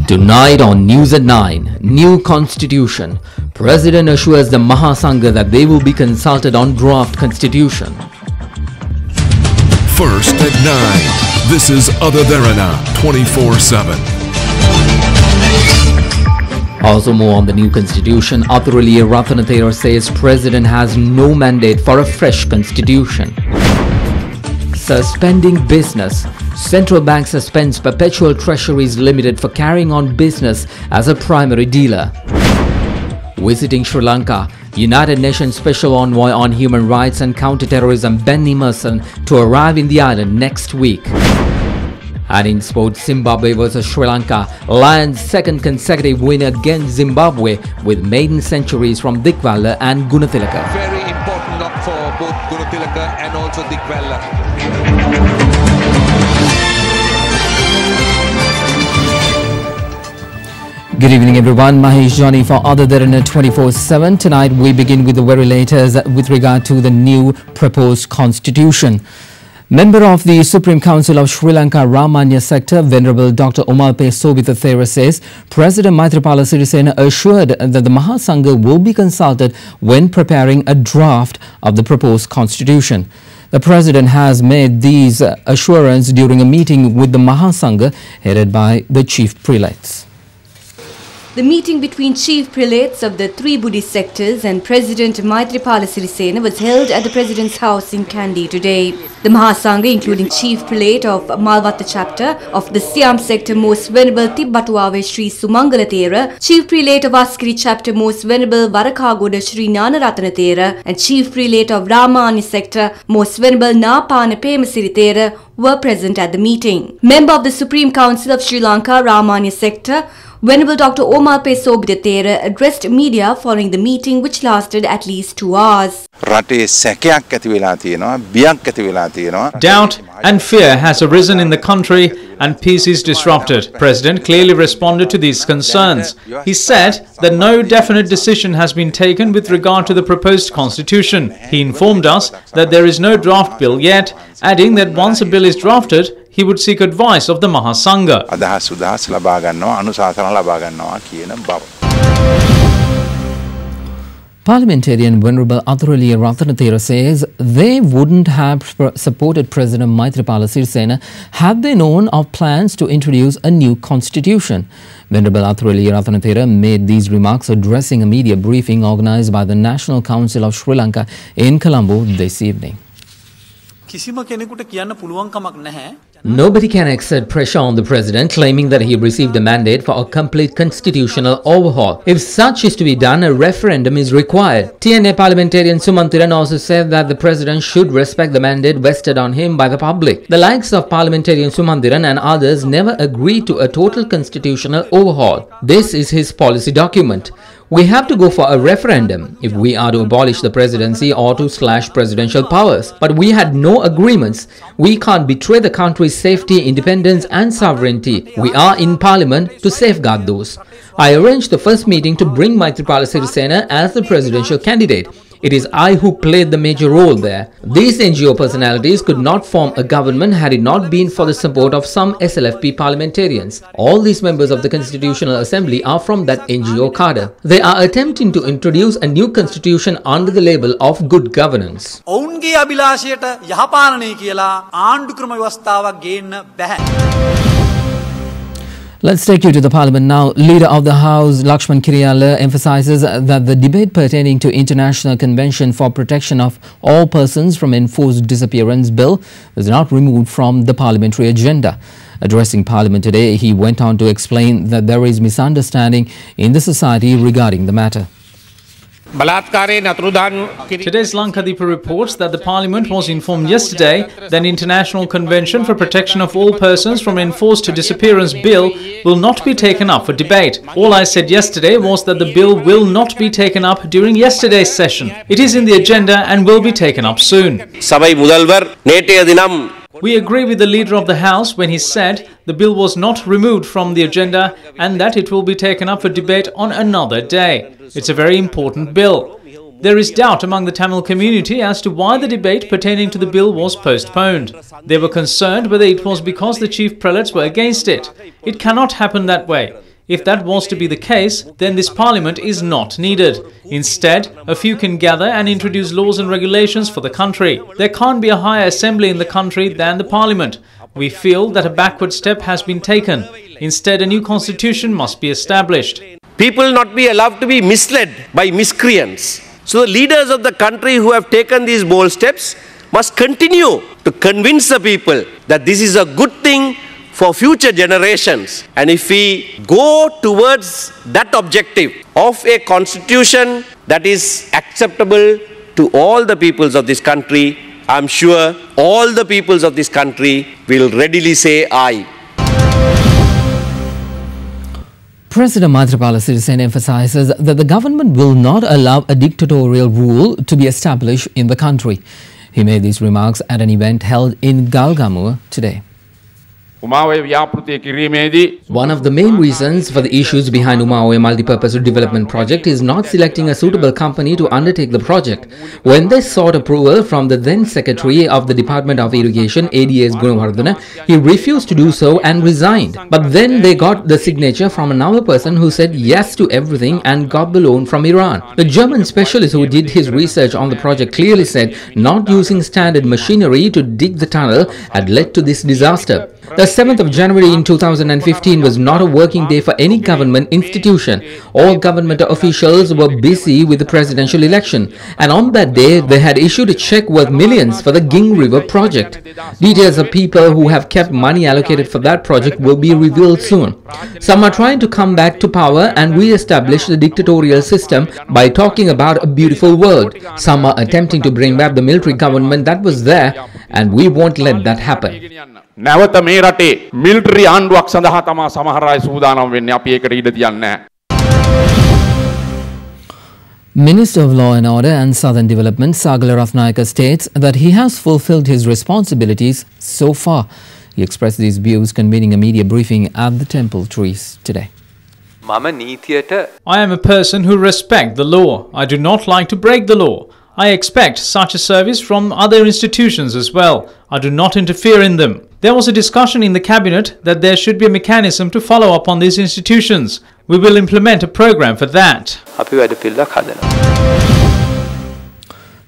Tonight on News at 9, new constitution. President assures the Mahasangha that they will be consulted on draft constitution. First at 9, this is Other Derana 24/7. Also more on the new constitution, Athuraliya Ratanathera says president has no mandate for a fresh constitution. Suspending business. Central Bank suspends perpetual treasuries limited for carrying on business as a primary dealer. Visiting Sri Lanka, United Nations Special Envoy on Human Rights and Counter-Terrorism Ben Emerson to arrive in the island next week. And in sports, Zimbabwe vs Sri Lanka, Lions' second consecutive win against Zimbabwe with maiden centuries from Dikwala and Gunathilaka. Very important knock for both Gunathilaka and also Dikwala. Good evening everyone, Mahesh Johnny for Other Derana 24/7. Tonight we begin with the very latest with regard to the new proposed constitution. Member of the Supreme Council of Sri Lanka Ramanya sector, Venerable Dr. Omalpe Sobithathera says President Maithripala Sirisena assured that the Mahasangha will be consulted when preparing a draft of the proposed constitution. The President has made these assurances during a meeting with the Mahasangha headed by the Chief Prelates. The meeting between chief prelates of the three Buddhist sectors and President Maithripala Sirisena was held at the President's house in Kandy today. The Mahasangha, including Chief Prelate of Malwatta chapter of the Siam sector Most Venerable Tibbatuave Sri Sumangala Thera, Chief Prelate of Askiri chapter Most Venerable Varakagoda Sri Nanaratana Thera, and Chief Prelate of Ramani sector Most Venerable Napana Pemasiri Thera were present at the meeting. Member of the Supreme Council of Sri Lanka Ramani sector, Venerable Dr. Omalpe Sobithathera addressed media following the meeting, which lasted at least 2 hours. Doubt and fear has arisen in the country and peace is disrupted. President clearly responded to these concerns. He said that no definite decision has been taken with regard to the proposed constitution. He informed us that there is no draft bill yet, adding that once a bill is drafted, he would seek advice of the Mahasangha. Parliamentarian Venerable Athuraliya Ratanathera says they wouldn't have supported President Maithripala Sirisena had they known of plans to introduce a new constitution. Venerable Athuraliya Ratanathera made these remarks addressing a media briefing organised by the National Council of Sri Lanka in Colombo this evening. Nobody can exert pressure on the President, claiming that he received a mandate for a complete constitutional overhaul. If such is to be done, a referendum is required. TNA parliamentarian Sumanthiran also said that the President should respect the mandate vested on him by the public. The likes of parliamentarian Sumanthiran and others never agreed to a total constitutional overhaul. This is his policy document. We have to go for a referendum if we are to abolish the presidency or to slash presidential powers. But we had no agreements. We can't betray the country's safety, independence and sovereignty. We are in parliament to safeguard those. I arranged the first meeting to bring Maithripala Sirisena as the presidential candidate. It is I who played the major role there. These NGO personalities could not form a government had it not been for the support of some SLFP parliamentarians. All these members of the Constitutional Assembly are from that NGO cadre. They are attempting to introduce a new constitution under the label of good governance. Let's take you to the Parliament now. Leader of the House, Lakshman Kiriyala, emphasises that the debate pertaining to International Convention for Protection of All Persons from Enforced Disappearance Bill was not removed from the parliamentary agenda. Addressing Parliament today, he went on to explain that there is misunderstanding in the society regarding the matter. Today's Lankadipa reports that the Parliament was informed yesterday that an International Convention for Protection of All Persons from Enforced Disappearance Bill will not be taken up for debate. All I said yesterday was that the bill will not be taken up during yesterday's session. It is in the agenda and will be taken up soon. We agree with the Leader of the House when he said the bill was not removed from the agenda and that it will be taken up for debate on another day. It's a very important bill. There is doubt among the Tamil community as to why the debate pertaining to the bill was postponed. They were concerned whether it was because the chief prelates were against it. It cannot happen that way. If that was to be the case, then this parliament is not needed. Instead, a few can gather and introduce laws and regulations for the country. There can't be a higher assembly in the country than the parliament. We feel that a backward step has been taken. Instead, a new constitution must be established. People will not be allowed to be misled by miscreants. So the leaders of the country who have taken these bold steps must continue to convince the people that this is a good thing for future generations. And if we go towards that objective of a constitution that is acceptable to all the peoples of this country, I'm sure all the peoples of this country will readily say aye. President Maithripala Sirisena emphasizes that the government will not allow a dictatorial rule to be established in the country. He made these remarks at an event held in Galgamuwa today. One of the main reasons for the issues behind Umaoye Multipurpose Development Project is not selecting a suitable company to undertake the project. When they sought approval from the then Secretary of the Department of Irrigation, ADS Gunawardena, he refused to do so and resigned. But then they got the signature from another person who said yes to everything and got the loan from Iran. The German specialist who did his research on the project clearly said not using standard machinery to dig the tunnel had led to this disaster. The 7th of January in 2015 was not a working day for any government institution. All government officials were busy with the presidential election, and on that day they had issued a check worth millions for the Ging River project. Details of people who have kept money allocated for that project will be revealed soon. Some are trying to come back to power and re-establish the dictatorial system by talking about a beautiful world. Some are attempting to bring back the military government that was there, and we won't let that happen. නැවත මේ රටේ military ආණ්ඩුවක් සඳහා තමයි සමහර අය සූදානම් වෙන්නේ. අපි ඒකට ඉඩ තියන්නේ නැහැ. Minister of Law and Order and Southern Development Sagala Rathnayaka states that he has fulfilled his responsibilities so far. He expressed these views convening a media briefing at the Temple Trees today. I am a person who respects the law. I do not like to break the law. I expect such a service from other institutions as well. I do not interfere in them. There was a discussion in the cabinet that there should be a mechanism to follow up on these institutions. We will implement a program for that.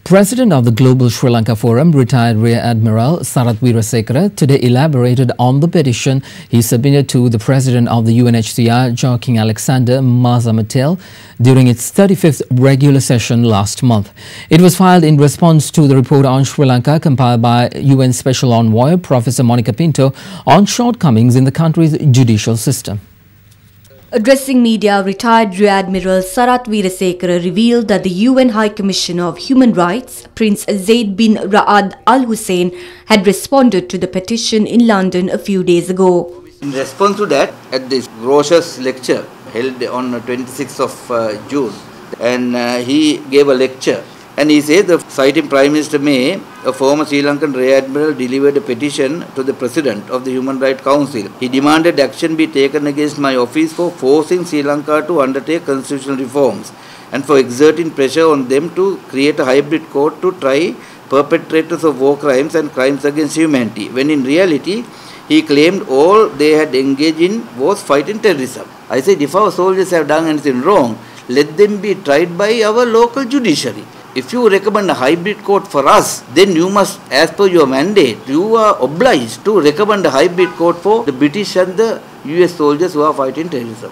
President of the Global Sri Lanka Forum, retired Rear Admiral Sarath Weerasekara, today elaborated on the petition he submitted to the President of the UNHCR, Joaquin Alexander Maza-Mattel, during its 35th regular session last month. It was filed in response to the report on Sri Lanka compiled by UN Special Envoy Professor Monica Pinto on shortcomings in the country's judicial system. Addressing media, retired Rear Admiral Sarath Weerasekara revealed that the UN High Commissioner of Human Rights, Prince Zaid bin Ra'ad Al Hussein, had responded to the petition in London a few days ago. In response to that, at this Grotius lecture held on 26th of June, and he gave a lecture. And he said, citing Prime Minister May, a former Sri Lankan Rear Admiral delivered a petition to the President of the Human Rights Council. He demanded action be taken against my office for forcing Sri Lanka to undertake constitutional reforms and for exerting pressure on them to create a hybrid court to try perpetrators of war crimes and crimes against humanity, when in reality, he claimed all they had engaged in was fighting terrorism. I said, if our soldiers have done anything wrong, let them be tried by our local judiciary. If you recommend a hybrid court for us, then you must, as per your mandate, you are obliged to recommend a hybrid court for the British and the US soldiers who are fighting terrorism.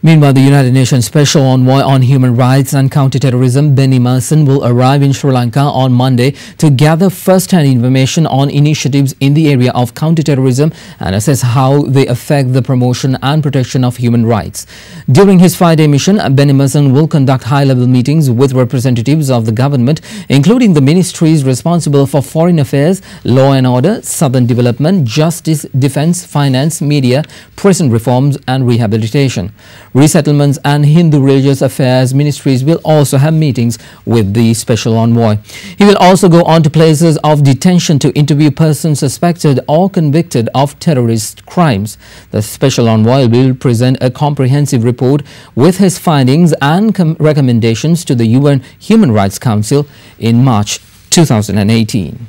Meanwhile, the United Nations Special Envoy on Human Rights and Counter-Terrorism, Ben Emerson, will arrive in Sri Lanka on Monday to gather first-hand information on initiatives in the area of counter-terrorism and assess how they affect the promotion and protection of human rights. During his 5-day mission, Ben Emerson will conduct high-level meetings with representatives of the government, including the ministries responsible for foreign affairs, law and order, southern development, justice, defence, finance, media, prison reforms and rehabilitation. Resettlements and Hindu Religious Affairs ministries will also have meetings with the special envoy. He will also go on to places of detention to interview persons suspected or convicted of terrorist crimes. The special envoy will present a comprehensive report with his findings and recommendations to the UN Human Rights Council in March 2018.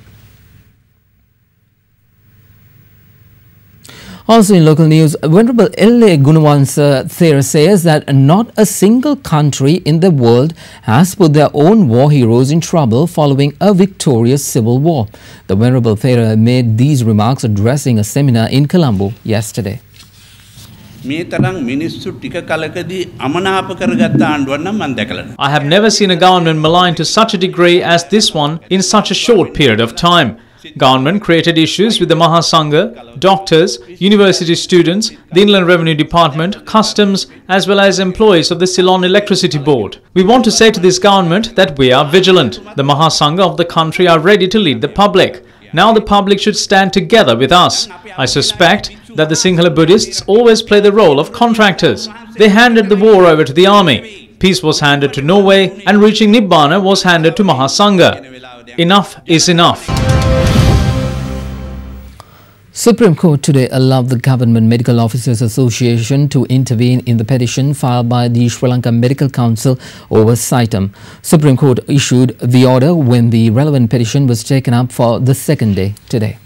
Also in local news, Venerable L.A. Gunawansa Thera says that not a single country in the world has put their own war heroes in trouble following a victorious civil war. The Venerable Thera made these remarks addressing a seminar in Colombo yesterday. I have never seen a government maligned to such a degree as this one in such a short period of time. Government created issues with the Mahasangha, doctors, university students, the Inland Revenue Department, customs, as well as employees of the Ceylon Electricity Board. We want to say to this government that we are vigilant. The Mahasangha of the country are ready to lead the public. Now the public should stand together with us. I suspect that the Sinhala Buddhists always play the role of contractors. They handed the war over to the army. Peace was handed to Norway and reaching Nibbana was handed to Mahasangha. Enough is enough. Supreme Court today allowed the Government Medical Officers Association to intervene in the petition filed by the Sri Lanka Medical Council over Saitam. Supreme Court issued the order when the relevant petition was taken up for the second day today.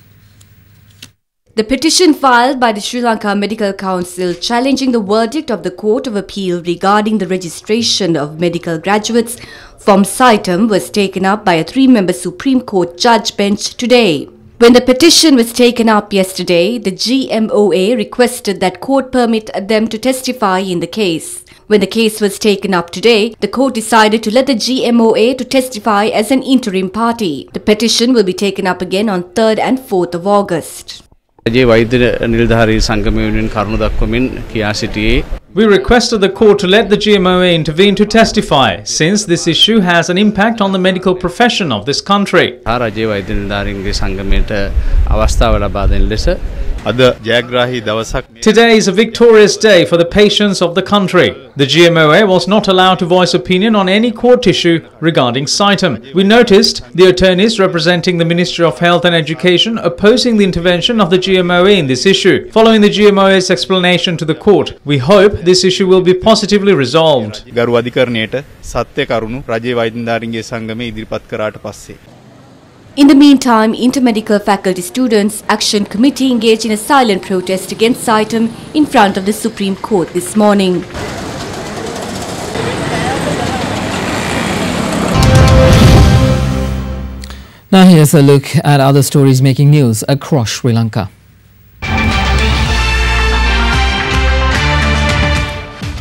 The petition filed by the Sri Lanka Medical Council challenging the verdict of the Court of Appeal regarding the registration of medical graduates from Saitam was taken up by a 3-member Supreme Court judge bench today. When the petition was taken up yesterday, the GMOA requested that court permit them to testify in the case. When the case was taken up today, the court decided to let the GMOA to testify as an interim party. The petition will be taken up again on 3rd and 4th of August. We requested the court to let the GMOA intervene to testify, since this issue has an impact on the medical profession of this country. Today is a victorious day for the patients of the country. The GMOA was not allowed to voice opinion on any court issue regarding Saitam. We noticed the attorneys representing the Ministry of Health and Education opposing the intervention of the GMOA in this issue. Following the GMOA's explanation to the court, we hope this issue will be positively resolved. In the meantime, Intermedical Faculty Students Action Committee engaged in a silent protest against Saitam in front of the Supreme Court this morning. Now here's a look at other stories making news across Sri Lanka.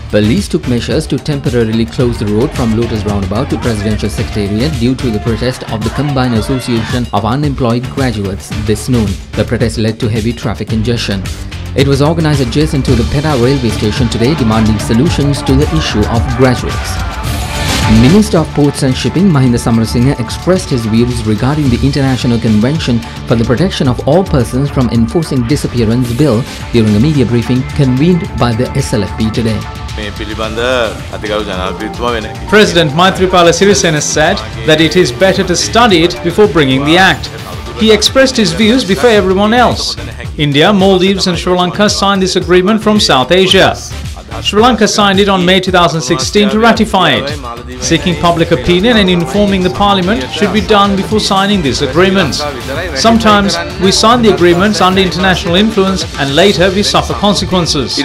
Police took measures to temporarily close the road from Lotus Roundabout to Presidential Secretariat due to the protest of the Combined Association of Unemployed Graduates this noon. The protest led to heavy traffic congestion. It was organized adjacent to the Peta railway station today, demanding solutions to the issue of graduates. Minister of Ports and Shipping Mahinda Samarasinghe expressed his views regarding the International Convention for the Protection of All Persons from Enforcing Disappearance Bill during a media briefing convened by the SLFP today. President Maithripala Sirisena said that it is better to study it before bringing the act. He expressed his views before everyone else. India, Maldives and Sri Lanka signed this agreement from South Asia. Sri Lanka signed it on May 2016 to ratify it. Seeking public opinion and informing the parliament should be done before signing these agreements. Sometimes we sign the agreements under international influence and later we suffer consequences.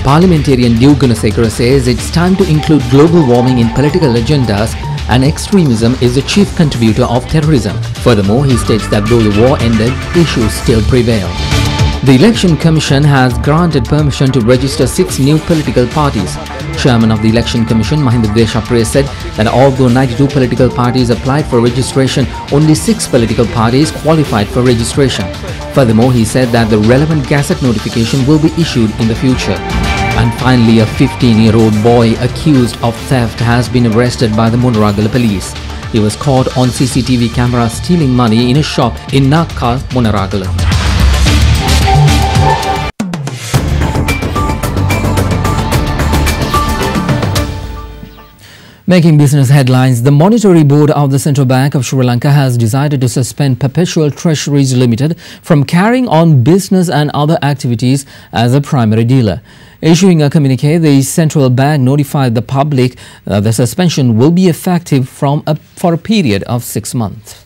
Parliamentarian Dew Gunasekara says it's time to include global warming in political agendas and extremism is the chief contributor of terrorism. Furthermore, he states that though the war ended, issues still prevail. The Election Commission has granted permission to register 6 new political parties. Chairman of the Election Commission, Mahinda Deshapriya, said that although 92 political parties applied for registration, only 6 political parties qualified for registration. Furthermore, he said that the relevant gazette notification will be issued in the future. And finally, a 15-year-old boy accused of theft has been arrested by the Munaragala police. He was caught on CCTV camera stealing money in a shop in Nakka, Munaragala. Making business headlines, the Monetary Board of the Central Bank of Sri Lanka has decided to suspend Perpetual Treasuries Limited from carrying on business and other activities as a primary dealer. Issuing a communique, the central bank notified the public that the suspension will be effective for a period of 6 months.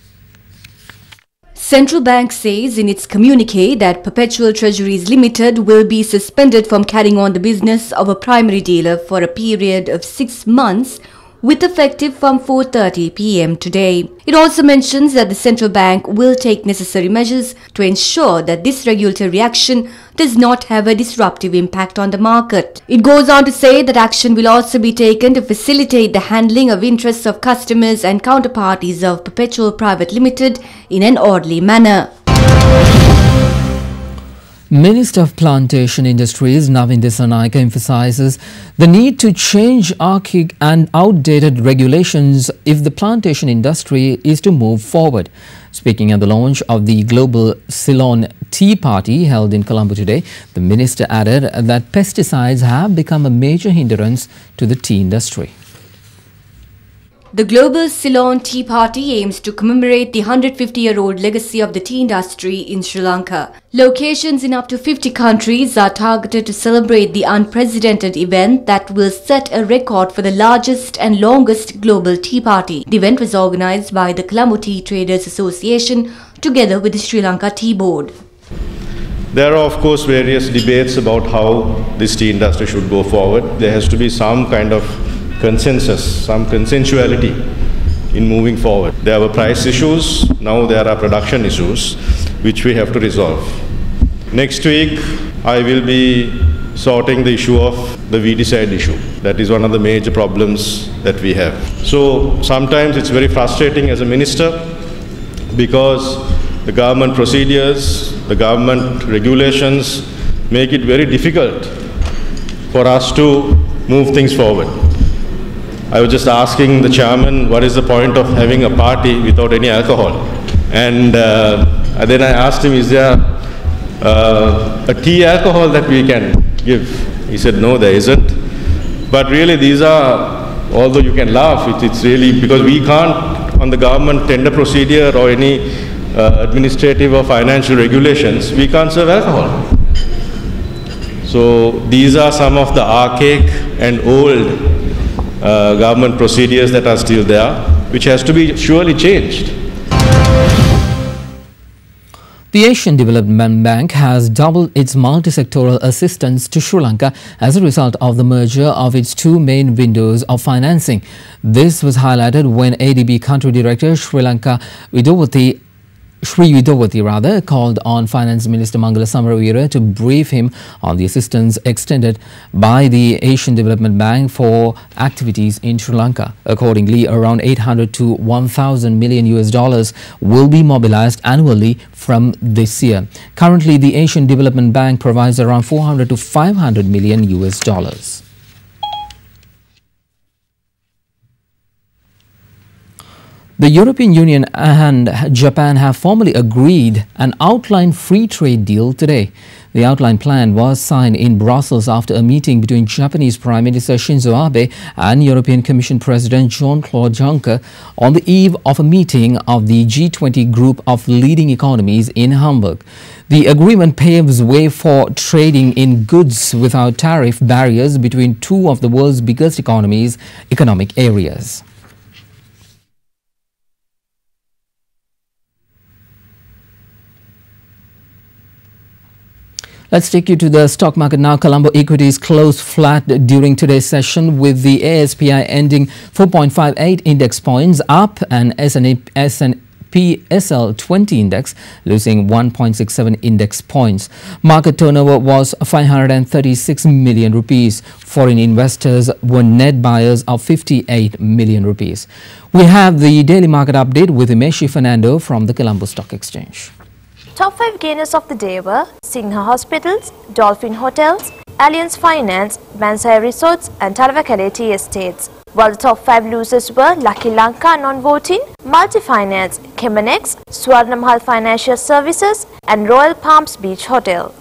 Central Bank says in its communique that Perpetual Treasuries Limited will be suspended from carrying on the business of a primary dealer for a period of 6 months with effective from 4:30 p.m. today. It also mentions that the central bank will take necessary measures to ensure that this regulatory action does not have a disruptive impact on the market. It goes on to say that action will also be taken to facilitate the handling of interests of customers and counterparties of Perpetual Private Limited in an orderly manner. Minister of Plantation Industries Navin Dissanayake emphasizes the need to change archaic and outdated regulations if the plantation industry is to move forward. Speaking at the launch of the Global Ceylon Tea Party held in Colombo today, the minister added that pesticides have become a major hindrance to the tea industry. The Global Ceylon Tea Party aims to commemorate the 150-year-old legacy of the tea industry in Sri Lanka. Locations in up to 50 countries are targeted to celebrate the unprecedented event that will set a record for the largest and longest global tea party. The event was organized by the Colombo Tea Traders Association together with the Sri Lanka Tea Board. There are, of course, various debates about how this tea industry should go forward. There has to be some kind of consensus, some consensuality in moving forward. There were price issues, now there are production issues which we have to resolve. Next week I will be sorting the issue of the weedicide issue. That is one of the major problems that we have. So sometimes it's very frustrating as a minister because the government procedures, the government regulations make it very difficult for us to move things forward. I was just asking the chairman what is the point of having a party without any alcohol, and then I asked him, is there a tea alcohol that we can give? He said no, there isn't. But really these are, although you can laugh, it's really because we can't, on the government tender procedure or any administrative or financial regulations, we can't serve alcohol. So these are some of the archaic and old government procedures that are still there, which has to be surely changed. The Asian Development Bank has doubled its multi-sectoral assistance to Sri Lanka as a result of the merger of its two main windows of financing. This was highlighted when ADB Country Director Sri Vidowati called on Finance Minister Mangala Samaravira to brief him on the assistance extended by the Asian Development Bank for activities in Sri Lanka. Accordingly, around 800 to 1,000 million US will be mobilized annually from this year. Currently, the Asian Development Bank provides around 400 to 500 million US. The European Union and Japan have formally agreed an outline free trade deal today. The outline plan was signed in Brussels after a meeting between Japanese Prime Minister Shinzo Abe and European Commission President Jean-Claude Juncker on the eve of a meeting of the G20 group of leading economies in Hamburg. The agreement paves way for trading in goods without tariff barriers between two of the world's biggest economic areas. Let's take you to the stock market now. Colombo equities closed flat during today's session with the ASPI ending 4.58 index points up and S&P SL 20 index losing 1.67 index points. Market turnover was 536 million rupees. Foreign investors were net buyers of 58 million rupees. We have the daily market update with Imeshi Fernando from the Colombo Stock Exchange. Top 5 gainers of the day were Singha Hospitals, Dolphin Hotels, Allianz Finance, Bansai Resorts and Taravakale Tea Estates. While the top 5 losers were Lucky Lanka Non-Voting, Multi-Finance, Chemenex, Swarnamahal Financial Services and Royal Palms Beach Hotel.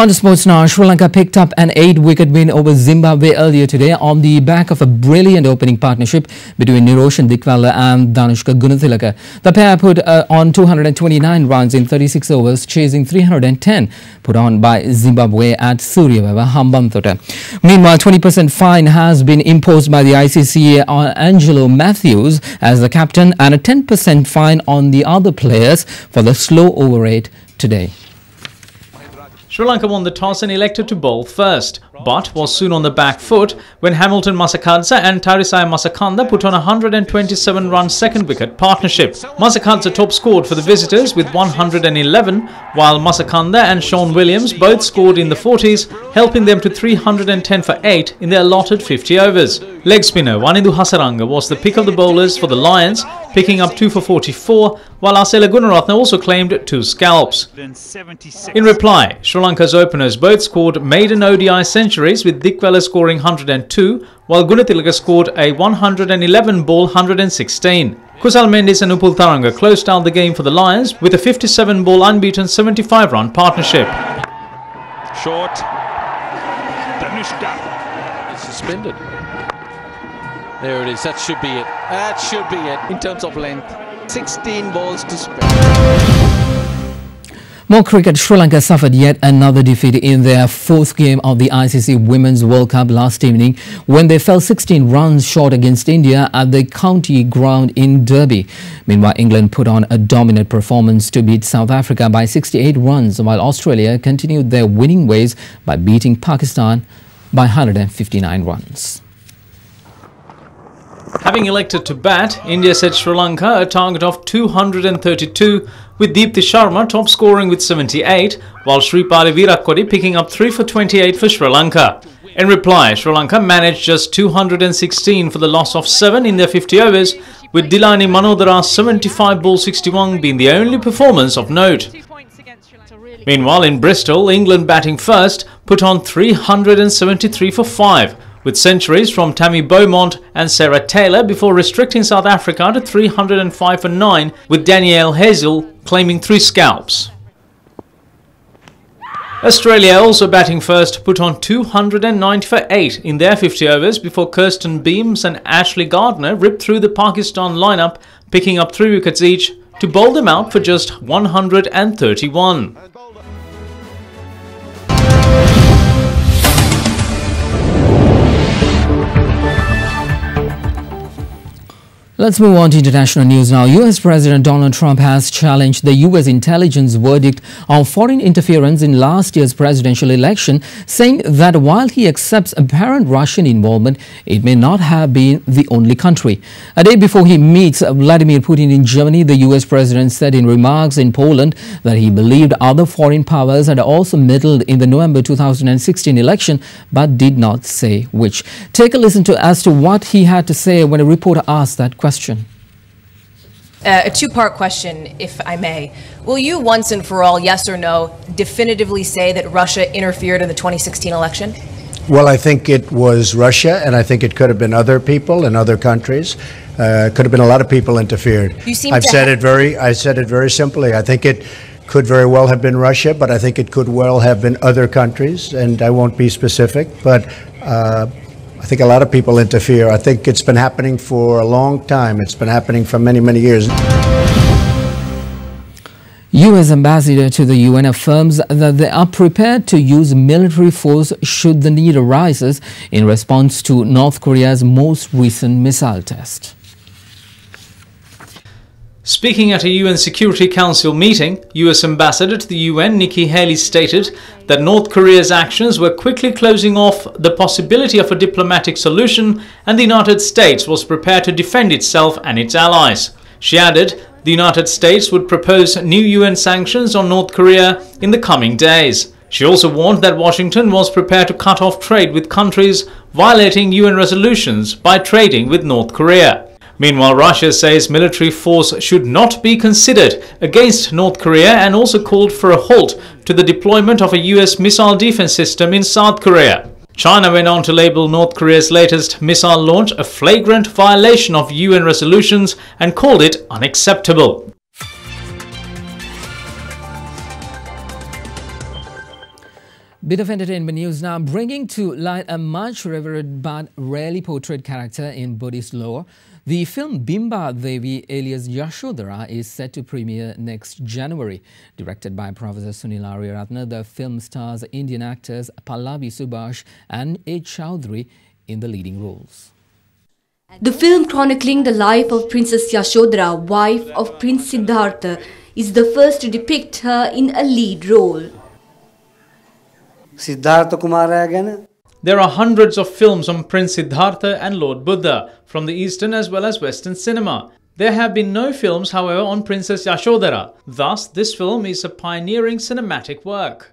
On to sports now, Sri Lanka picked up an 8-wicket win over Zimbabwe earlier today on the back of a brilliant opening partnership between Niroshan Dikwala and Danushka Gunathilaka. The pair put on 229 runs in 36 overs, chasing 310 put on by Zimbabwe at Suryaveva Hambantota. Meanwhile, 20% fine has been imposed by the ICC on Angelo Matthews as the captain and a 10% fine on the other players for the slow over rate today. Sri Lanka won the toss and elected to bowl first, but was soon on the back foot when Hamilton Masakadza and Tarisaya Masakanda put on a 127-run second-wicket partnership. Masakadza top scored for the visitors with 111, while Masakanda and Sean Williams both scored in the 40s, helping them to 310 for 8 in their allotted 50 overs. Leg spinner Wanindu Hasaranga was the pick of the bowlers for the Lions, picking up 2 for 44, while Asela Gunaratne also claimed 2 scalps. In reply, Sri Lanka's openers both scored maiden ODI centuries, with Dikwala scoring 102, while Gunathilaka scored a 111-ball 116. Kusal Mendis and Upul Tharanga closed out the game for the Lions with a 57-ball unbeaten 75-run partnership. Short. Danushka is suspended. There it is. That should be it. That should be it in terms of length. 16 balls to spare. More cricket. Sri Lanka suffered yet another defeat in their 4th game of the ICC Women's World Cup last evening when they fell 16 runs short against India at the county ground in Derby. Meanwhile, England put on a dominant performance to beat South Africa by 68 runs, while Australia continued their winning ways by beating Pakistan by 159 runs. Having elected to bat, India set Sri Lanka a target of 232, with Deepthi Sharma top scoring with 78, while Shripali Virakodi picking up 3 for 28 for Sri Lanka. In reply, Sri Lanka managed just 216 for the loss of 7 in their 50 overs, with Dilani Manodara's 75-ball 61 being the only performance of note. Meanwhile, in Bristol, England batting first put on 373 for 5, with centuries from Tammy Beaumont and Sarah Taylor before restricting South Africa to 305 for 9, with Danielle Hazel claiming 3 scalps. Australia, also batting first, put on 290 for 8 in their 50 overs before Kirsten Beams and Ashley Gardner ripped through the Pakistan lineup, picking up 3 wickets each to bowl them out for just 131. Let's move on to international news now. US President Donald Trump has challenged the US intelligence verdict on foreign interference in last year's presidential election, saying that while he accepts apparent Russian involvement, it may not have been the only country. A day before he meets Vladimir Putin in Germany, the US president said in remarks in Poland that he believed other foreign powers had also meddled in the November 2016 election, but did not say which. Take a listen as to what he had to say when a reporter asked that question. A two-part question, if I may. Will you once and for all, yes or no, definitively say that Russia interfered in the 2016 election? Well, I think it was Russia, and I think it could have been other people in other countries. Could have been a lot of people interfered. I said it very simply. I think it could very well have been Russia, but I think it could well have been other countries, and I won't be specific, but I think a lot of people interfere. I think it's been happening for a long time. It's been happening for many, many years. U.S. Ambassador to the UN affirms that they are prepared to use military force should the need arises in response to North Korea's most recent missile test. Speaking at a UN Security Council meeting, US Ambassador to the UN Nikki Haley stated that North Korea's actions were quickly closing off the possibility of a diplomatic solution, and the United States was prepared to defend itself and its allies. She added the United States would propose new UN sanctions on North Korea in the coming days. She also warned that Washington was prepared to cut off trade with countries violating UN resolutions by trading with North Korea. Meanwhile, Russia says military force should not be considered against North Korea and also called for a halt to the deployment of a US missile defense system in South Korea. China went on to label North Korea's latest missile launch a flagrant violation of UN resolutions and called it unacceptable. Bit of entertainment news now, bringing to light a much revered but rarely portrayed character in Buddhist lore. The film Bimba Devi alias Yashodhara is set to premiere next January. Directed by Professor Sunil Ariyaratne, the film stars Indian actors Pallavi Subhash and A. Chowdhury in the leading roles. The film chronicling the life of Princess Yashodhara, wife of Prince Siddhartha, is the first to depict her in a lead role. There are hundreds of films on Prince Siddhartha and Lord Buddha from the Eastern as well as Western cinema. There have been no films, however, on Princess Yashodhara. Thus, this film is a pioneering cinematic work.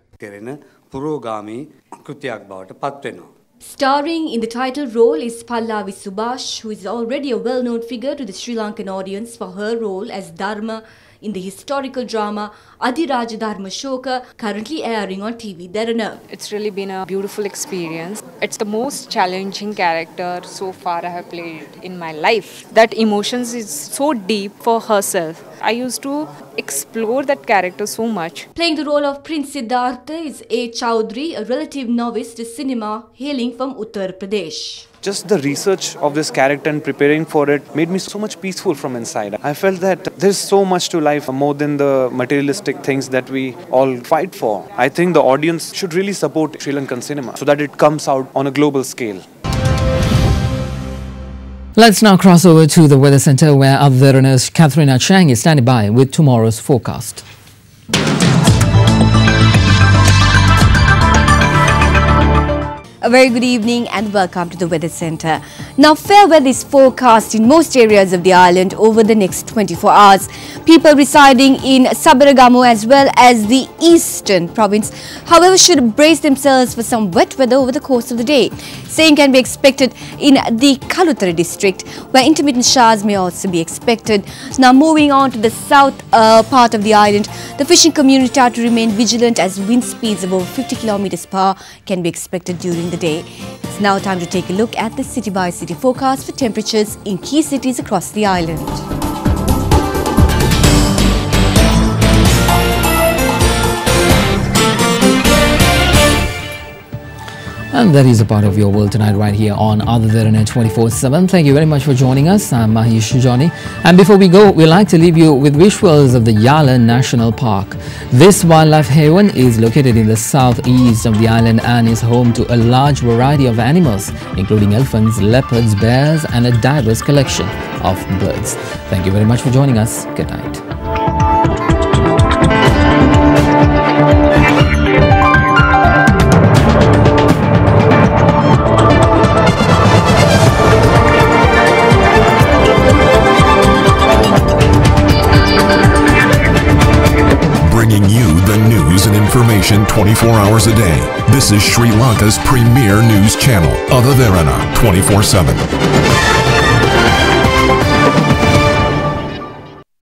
Starring in the title role is Pallavi Subhash, who is already a well-known figure to the Sri Lankan audience for her role as Dharma in the historical drama Adhiraja Dharma Shoka, currently airing on TV Derana. It's really been a beautiful experience. It's the most challenging character so far I have played in my life. That emotions is so deep for herself. I used to explore that character so much. Playing the role of Prince Siddhartha is A. Chowdhury, a relative novice to cinema hailing from Uttar Pradesh. Just the research of this character and preparing for it made me so much peaceful from inside. I felt that there's so much to life more than the materialistic things that we all fight for. I think the audience should really support Sri Lankan cinema so that it comes out on a global scale. Let's now cross over to the weather center where our Derana's Katharina Chang is standing by with tomorrow's forecast. A very good evening and welcome to the Weather Centre. Now, fair weather is forecast in most areas of the island over the next 24 hours. People residing in Sabaragamu as well as the eastern province, however, should brace themselves for some wet weather over the course of the day. Same can be expected in the Kalutara district, where intermittent showers may also be expected. Now, moving on to the south part of the island, the fishing community are to remain vigilant as wind speeds of over 50 km per hour can be expected during the day. It's now time to take a look at the city-by-city forecast for temperatures in key cities across the island. And that is a part of your world tonight right here on Other Derana 24/7. Thank you very much for joining us. I'm Mahesh Johnny. And before we go, we'd like to leave you with visuals of the Yala National Park. This wildlife haven is located in the southeast of the island and is home to a large variety of animals, including elephants, leopards, bears, and a diverse collection of birds. Thank you very much for joining us. Good night. Bringing you the news and information 24 hours a day. This is Sri Lanka's premier news channel, Other Derana 24/7.